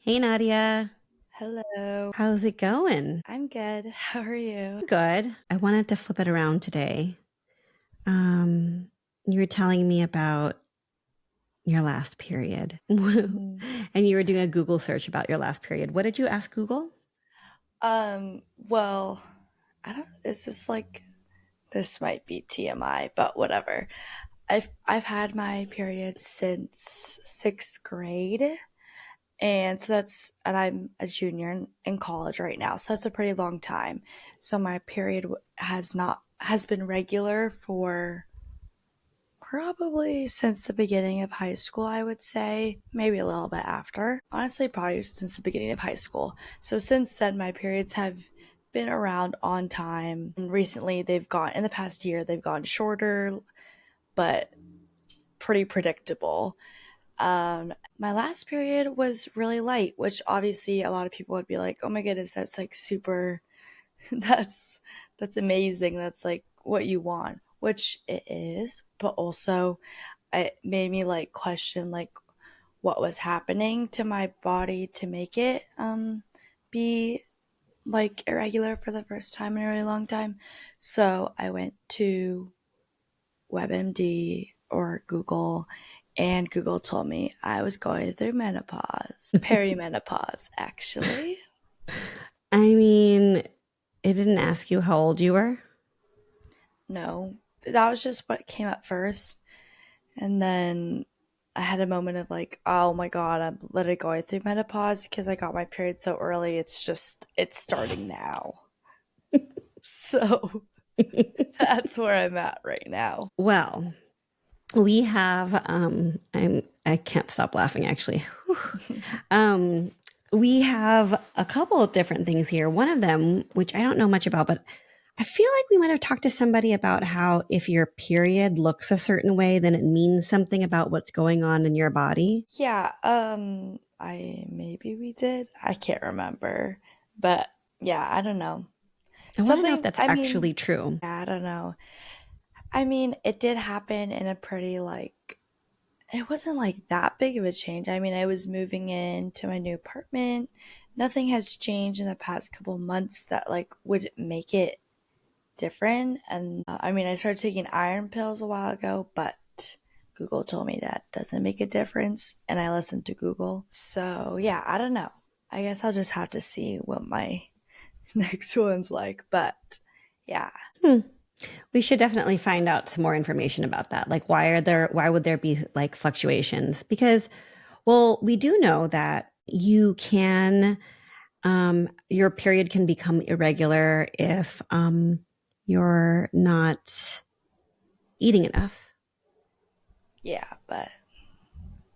Hey Nadia, Hello. how's it going? I'm good. How are you? Good. I wanted to flip it around today. Um, you were telling me about your last period, and Mhm. you were doing a Google search about your last period. What did you ask Google? Well, I don't is this like this might be TMI, but whatever. I've had my period since 6th grade. And I'm a junior in college right now. So that's a pretty long time. So my period has been regular for probably since the beginning of high school, I would say. Maybe a little bit after. Honestly, probably since the beginning of high school. So since then, my periods have been around on time. And recently, in the past year, they've gone shorter, but pretty predictable. My last period was really light, which obviously a lot of people would be like, oh my goodness, that's like super, that's, that's amazing. That's like what you want, which it is, but also it made me like question like what was happening to my body to make it be like irregular for the first time in a really long time. So I went to WebMD or Google, and Google told me I was going through menopause, perimenopause actually. I mean, it didn't ask you how old you were. No, that was just what came up first. And then I had a moment of like, oh my God, I'm literally going through menopause because I got my period so early. It's starting now. So that's where I'm at right now. Well, we have I can't stop laughing actually. Um, we have a couple of different things here. One of them, which I don't know much about, but I feel like we might have talked to somebody about how if your period looks a certain way, then it means something about what's going on in your body. Yeah, I maybe we did. I can't remember. But yeah, I don't know. I want to know if Something, that's I actually mean, true. yeah, I don't know. I mean, it did happen in a pretty like it wasn't like that big of a change. I mean, I was moving into my new apartment. Nothing has changed in the past couple months that like would make it different. And I mean, I started taking iron pills a while ago, but Google told me that doesn't make a difference. And I listened to Google. So yeah, I don't know. I guess I'll just have to see what my next one's like. But yeah. Hmm. We should definitely find out some more information about that. Like, why would there be like fluctuations? Because, well, we do know that your period can become irregular if you're not eating enough. Yeah, but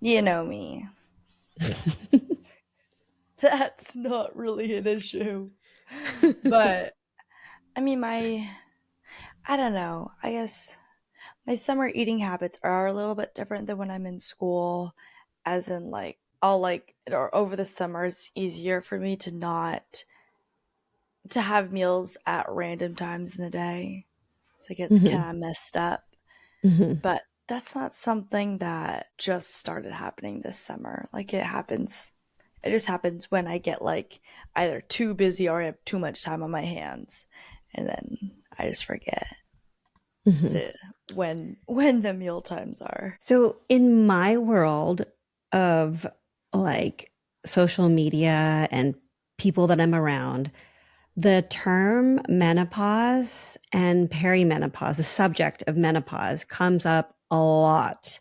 you know me. That's not really an issue. But I mean, I don't know. I guess my summer eating habits are a little bit different than when I'm in school, as in, like, I'll like, or over the summer, it's easier for me to not, to have meals at random times in the day. So it gets Hmm. kind of messed up. Hmm. But that's not something that just started happening this summer. Like, it just happens when I get like either too busy or I have too much time on my hands. And then I just forget Hmm. to when the meal times are. So, in my world of like social media and people that I'm around, the term menopause and perimenopause, the subject of menopause, comes up a lot.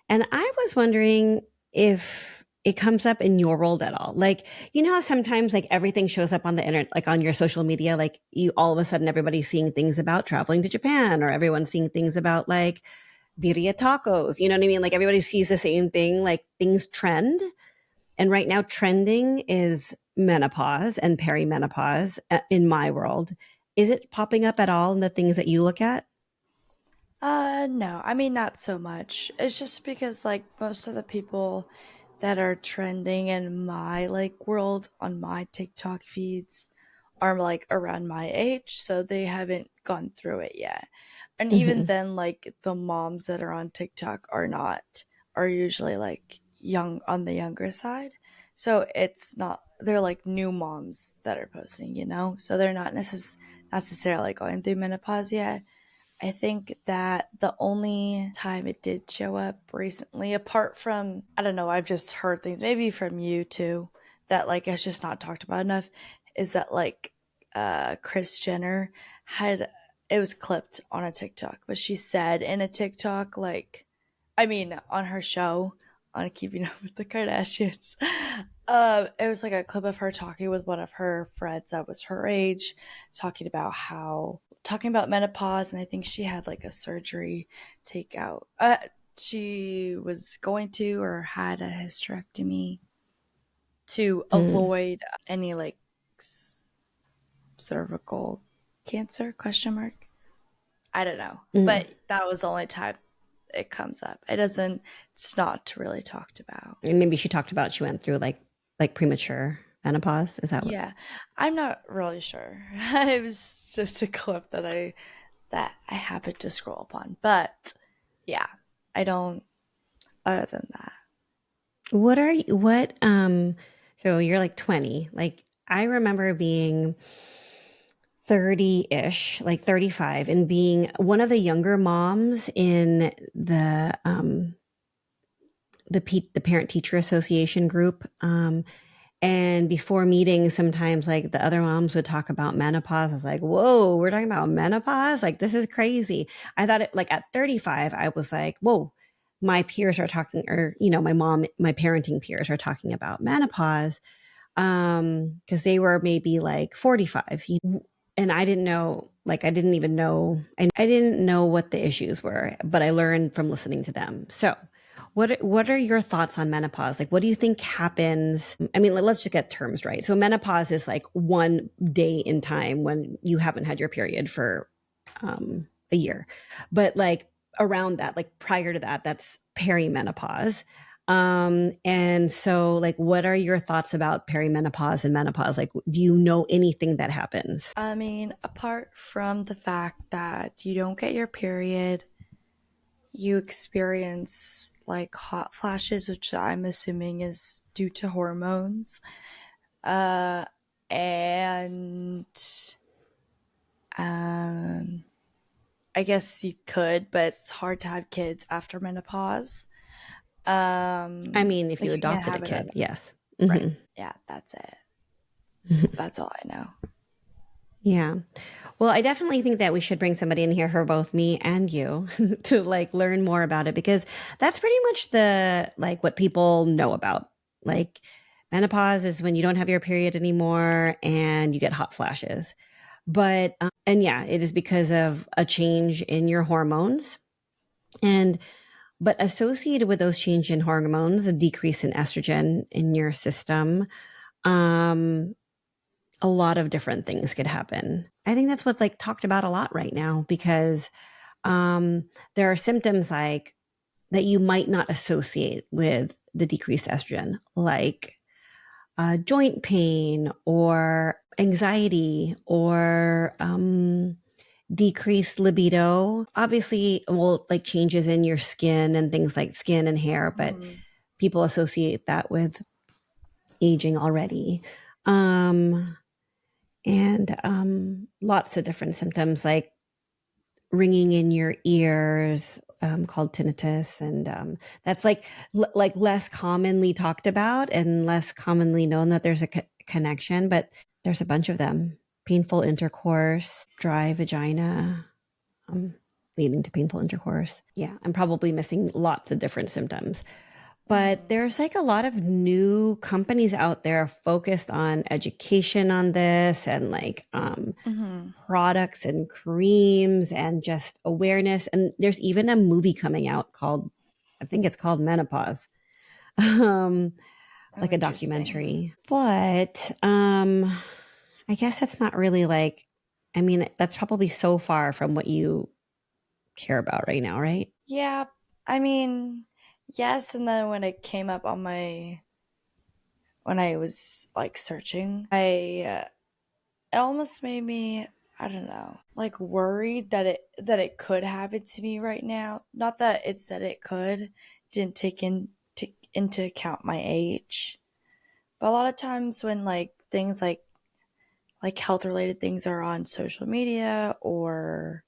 And I was wondering if it comes up in your world at all. Like, you know how sometimes like everything shows up on the internet, like on your social media, like you all of a sudden everybody's seeing things about traveling to Japan, or everyone's seeing things about like birria tacos. You know what I mean? Like everybody sees the same thing, like things trend. And right now, trending is menopause and perimenopause in my world. Is it popping up at all in the things that you look at? No. I mean, not so much. It's just because like most of the people that are trending in my like world on my TikTok feeds are like around my age, so they haven't gone through it yet. And even Hmm. then, like the moms that are on TikTok are usually like young on the younger side. So it's not, they're like new moms that are posting, So they're not necessarily going through menopause yet. I think that the only time it did show up recently, apart from, I don't know, I've just heard things, maybe from you too, that like it's just not talked about enough, is that like Kris Jenner had, it was clipped on a TikTok, but she said in a TikTok, like, I mean, on her show, on Keeping Up with the Kardashians, it was like a clip of her talking with one of her friends that was her age, talking about menopause, and I think she had like a surgery take out. She was going to or had a hysterectomy to Mm, avoid any like cervical cancer question mark. I don't know, mm. but that was the only time it comes up. It's not really talked about. And maybe she talked about she went through like premature menopause. Is that what? Yeah, I'm not really sure. It was just a clip that I happened to scroll upon. But yeah, I don't, other than that. What are you, what, so you're like 20. Like, I remember being 30-ish, like 35, and being one of the younger moms in the parent teacher association group. And before meetings, sometimes like the other moms would talk about menopause. I was like, whoa, we're talking about menopause? Like, this is crazy. I thought it like at 35, I was like, whoa, my peers are talking, or, my parenting peers are talking about menopause. Because they were maybe like 45. And I didn't know, like, I didn't even know, I didn't know what the issues were, but I learned from listening to them. So, what are your thoughts on menopause? Like, what do you think happens? I mean, let's just get terms right. So, menopause is like one day in time when you haven't had your period for a year, but like around that, like prior to that, that's perimenopause. And so, like, what are your thoughts about perimenopause and menopause? Like, do you know anything that happens? I mean, apart from the fact that you don't get your period, you experience like hot flashes, which I'm assuming is due to hormones. Uh, and um, I guess you could, but it's hard to have kids after menopause. I mean, if you Like you can't adopted a have it kid, at yes. right. Hmm. Yeah, that's it. That's all I know. Yeah. Well, I definitely think that we should bring somebody in here for both me and you to like learn more about it, because that's pretty much the like what people know about. Like, menopause is when you don't have your period anymore and you get hot flashes. But and yeah, it is because of a change in your hormones. And but associated with those change in hormones, a decrease in estrogen in your system, um a lot of different things could happen. I think that's what's like talked about a lot right now, because there are symptoms like that you might not associate with the decreased estrogen, like joint pain or anxiety or decreased libido. Obviously, well, like changes in your skin and things like skin and hair, but Mhm. people associate that with aging already. Um, and lots of different symptoms like ringing in your ears, called tinnitus, and that's like like less commonly talked about and less commonly known that there's a connection, but there's a bunch of them. Painful intercourse, dry vagina, um, leading to painful intercourse. Yeah, I'm probably missing lots of different symptoms. But Mhm. there's like a lot of new companies out there focused on education on this, and like Mhm. products and creams and just awareness. And there's even a movie coming out called, I think it's called Menopause, um, Oh, like a interesting. documentary. But I guess that's not really like, I mean, that's probably so far from what you care about right now, right? Yeah, I mean, yes, and then when it came up on my when I was like searching, it almost made me, I don't know, like worried that it could happen to me right now. Not that it said it could, didn't take into account my age, But a lot of times when like things like health related things are on social media, or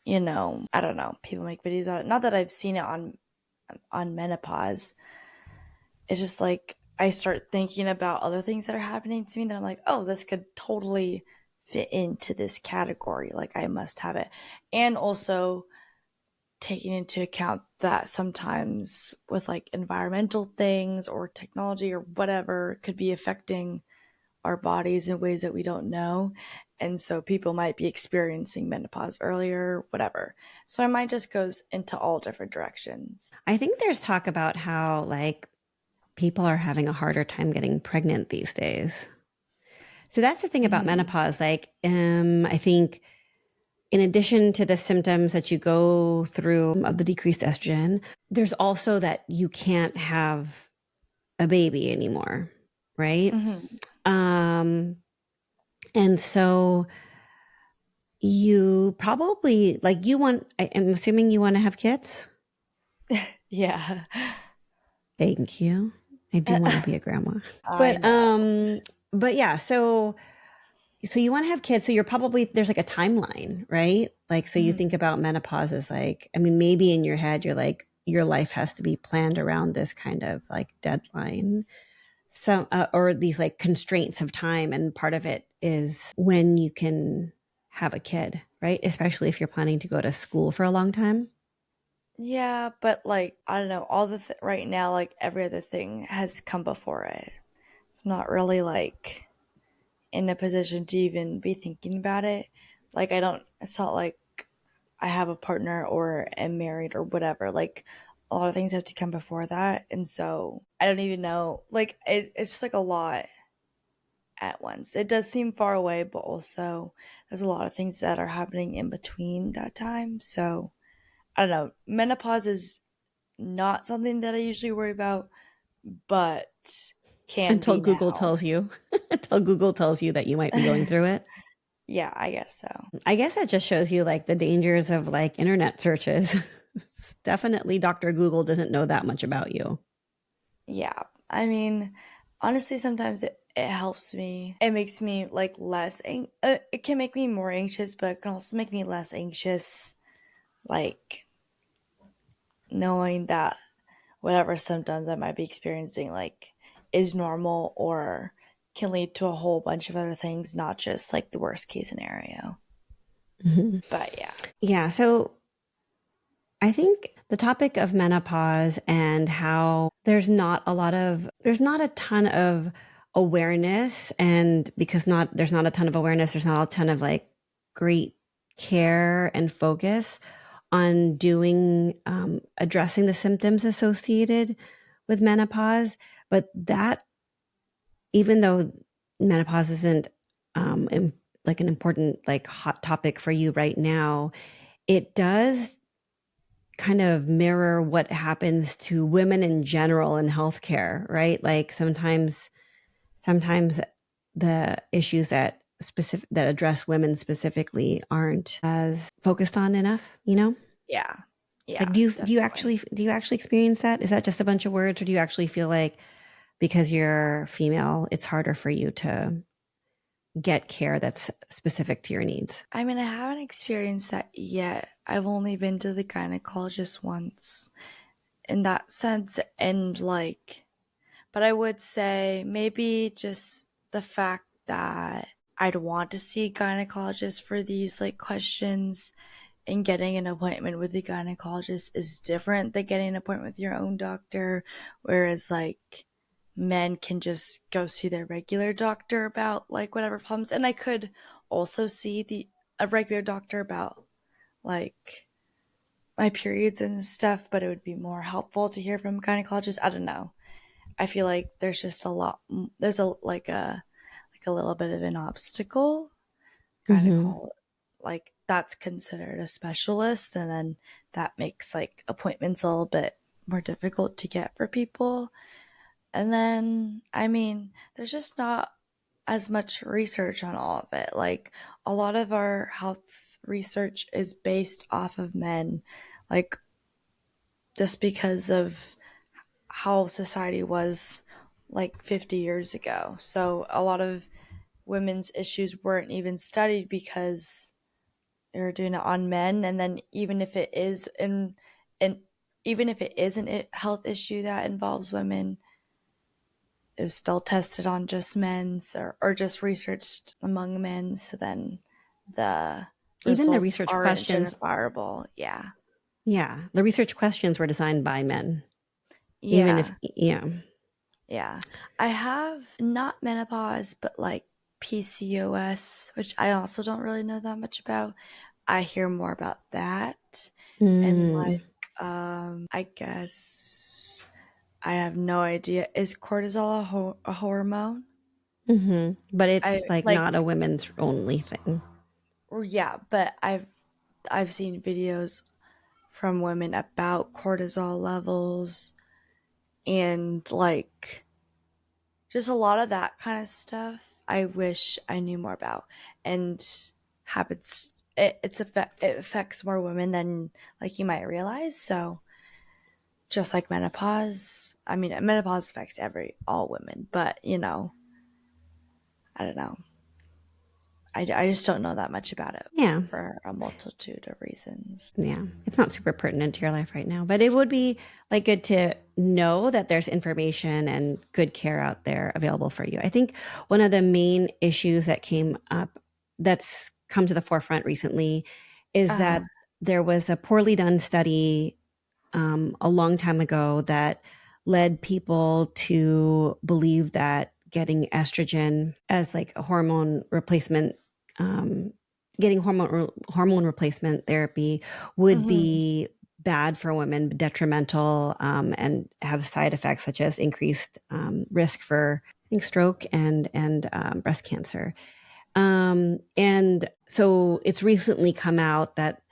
I don't know, people make videos about it. Not that I've seen it on menopause. It's just like I start thinking about other things that are happening to me that I'm like, oh, this could totally fit into this category. Like I must have it. And also taking into account that sometimes with like environmental things or technology or whatever could be affecting our bodies in ways that we don't know. And so people might be experiencing menopause earlier, whatever. So my mind just goes into all different directions. I think there's talk about how like people are having a harder time getting pregnant these days. So that's the thing about Mm-hmm. menopause. Like, I think in addition to the symptoms that you go through of the decreased estrogen, there's also that you can't have a baby anymore, right? Mm-hmm. Um, and so you probably like you want, I'm assuming you want to have kids. Yeah. Thank you. I do want to be a grandma. I But know. but yeah, so you want to have kids, so you're probably there's like a timeline, right? Like so you think Mm-hmm. about menopause as like I mean maybe in your head you're like your life has to be planned around this kind of like deadline. Some or these like constraints of time and part of it is when you can have a kid, right? Especially if you're planning to go to school for a long time. Yeah, but like I don't know, all right now, like every other thing has come before it. So I'm not really like in a position to even be thinking about it. Like I don't. It's not like I have a partner or am married or whatever. Like a lot of things have to come before that, and so I don't even know. Like it's just like a lot at once. It does seem far away, but also there's a lot of things that are happening in between that time. So I don't know. Menopause is not something that I usually worry about, but can Until be Google now. tells you, until Google tells you that you might be going through it. Yeah, I guess so. I guess that just shows you like the dangers of like internet searches. It's definitely Dr. Google doesn't know that much about you. Yeah. I mean, honestly, sometimes it helps me. It makes me like it can make me more anxious, but it can also make me less anxious, like knowing that whatever symptoms I might be experiencing, like, is normal or can lead to a whole bunch of other things, not just like the worst case scenario. Mhm. But yeah. Yeah. So I think the topic of menopause and how there's not a ton of awareness. And because there's not a ton of awareness, there's not a ton of like great care and focus on addressing the symptoms associated with menopause. But that, even though menopause isn't like an important, like hot topic for you right now, it does kind of mirror what happens to women in general in healthcare, right? Like sometimes the issues that address women specifically aren't as focused on enough, you know? Yeah. Like Yeah, definitely. do you actually experience that? Is that just a bunch of words or do you actually feel like because you're female, it's harder for you to get care that's specific to your needs? I mean, I haven't experienced that yet. I've only been to the gynecologist once in that sense, and like, but I would say maybe just the fact that I'd want to see gynecologists for these like questions, and getting an appointment with the gynecologist is different than getting an appointment with your own doctor, whereas like men can just go see their regular doctor about like whatever problems, and I could also see the a regular doctor about like my periods and stuff, but it would be more helpful to hear from a gynecologist. I don't know. I feel like there's just a lot. There's a little bit of an obstacle. Mm-hmm. Gynecol like that's considered a specialist, and then that makes like appointments a little bit more difficult to get for people. And then I mean, there's just not as much research on all of it. Like a lot of our health research is based off of men, like just because of how society was like 50 years ago. So a lot of women's issues weren't even studied because they were doing it on men. And then even if it is in even if it isn't a health issue that involves women, it was still tested on just men's or just researched among men. So then the Even the results research aren't questions, identifiable. Yeah. yeah, the research questions were designed by men. Even if, Yeah. yeah. Yeah. I have not menopause, but like PCOS, which I also don't really know that much about. I hear more about that. And Mm, like, I guess I have no idea. Is cortisol a hormone? but I it's like like, not a women's only thing. yeah, but I've seen videos from women about cortisol levels and like just a lot of that kind of stuff I wish I knew more about. And happens it affects more women than like you might realize. So just like menopause, I mean menopause affects every all women, but I don't know. I just don't know that much about it Yeah. for a multitude of reasons. Yeah, it's not super pertinent to your life right now, but it would be like good to know that there's information and good care out there available for you. I think one of the main issues that came up that's come to the forefront recently is Uh, that there was a poorly done study a long time ago that led people to believe that getting estrogen as like a hormone replacement, um, getting hormone replacement therapy would mhm, be bad for women, detrimental, and have side effects such as increased risk for I think stroke and breast cancer. And so it's recently come out that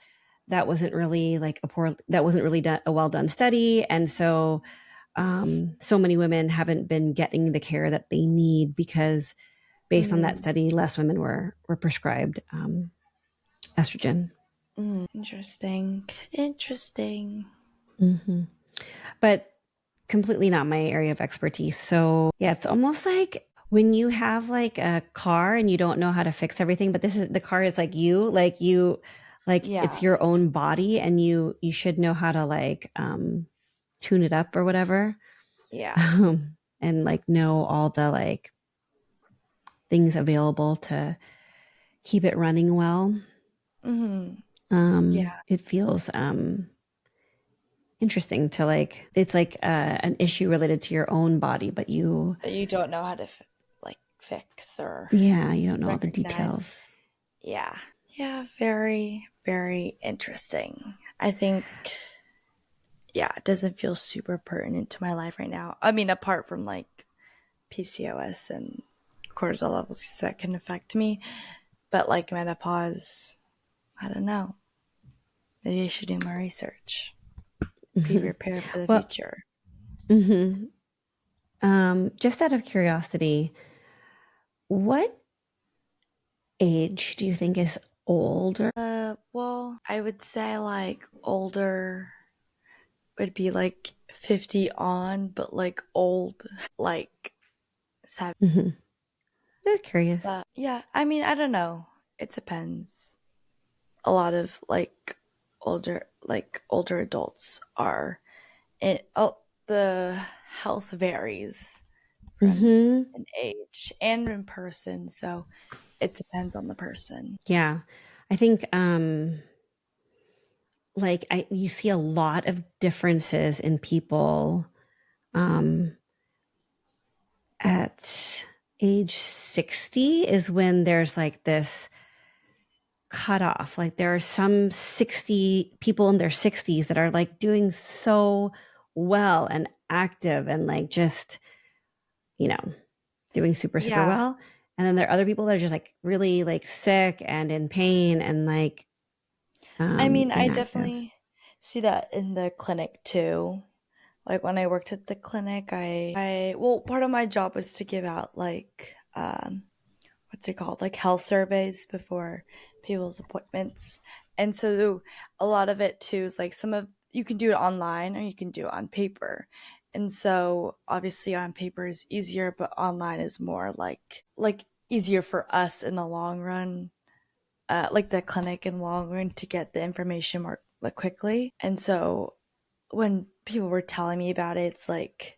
that wasn't really like that wasn't really a well done study. And so, so many women haven't been getting the care that they need because based on that mhm, study, less women were prescribed, estrogen. mhm. Interesting. Interesting. Hmm. But completely not my area of expertise. So yeah, it's almost like when you have like a car and you don't know how to fix everything, but this is the car is like you, like it's Yeah. your own body and you should know how to like, tune it up or whatever. Yeah. And like know all the like things available to keep it running well. Mhm. Yeah. It feels, interesting to like, it's like, an issue related to your own body, but you, That you don't know how to like fix or yeah, you don't know all the recognize. details. Yeah. Yeah, very very interesting. I think yeah, it doesn't feel super pertinent to my life right now. I mean, apart from like PCOS and cortisol levels that can affect me, but like menopause, I don't know. Maybe I should do more research. Be Hmm. prepared for the Well, future. hmm just out of curiosity, what age do you think is older? Well, I would say like older would be like 50 on, but like old, like seven. Hmm. Just curious. But yeah, I mean, I don't know. It depends. A lot of like older adults are it. Oh, the health varies from Hmm. an age and in person, so it depends on the person. Yeah. I think, like you see a lot of differences in people, um, at age 60 is when there's like this cutoff. Like there are some 60 people in their 60s that are like doing so well and active and like just, you know, doing super, super Yeah, well. And then there are other people that are just like really like sick and in pain and like, I mean, I inactive. definitely see that in the clinic too. Like when I worked at the clinic, I well, part of my job was to give out like what's it called? Like health surveys before people's appointments. And so a lot of it too is like some of you can do it online or you can do it on paper. And so obviously on paper is easier, but online is more like easier for us in the long run, like the clinic in the long run to get the information more like quickly. And so when people were telling me about it, it's like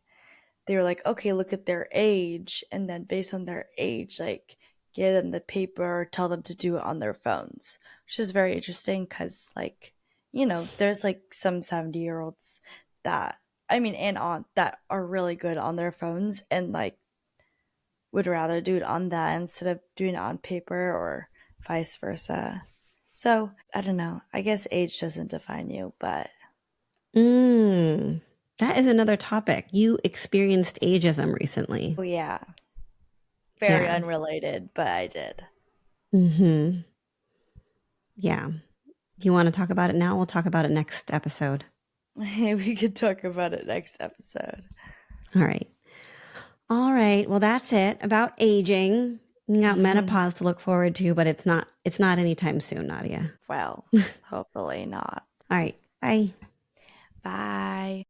they were like, okay, look at their age, and then based on their age, like give them the paper or tell them to do it on their phones, which is very interesting because, like, there's like some 70-year-olds that, I mean, and on that are really good on their phones and like would rather do it on that instead of doing it on paper or vice versa. So I don't know. I guess age doesn't define you, but Mm, that is another topic. You experienced ageism recently. oh yeah, very Yeah. unrelated, but I did. Hmm. Yeah. You want to talk about it now? We'll talk about it next episode. We could talk about it next episode. All right. All right. Well, that's it about aging. You got menopause to look forward to, but it's not anytime soon, Nadia. Well, hopefully not. All right. Bye. Bye.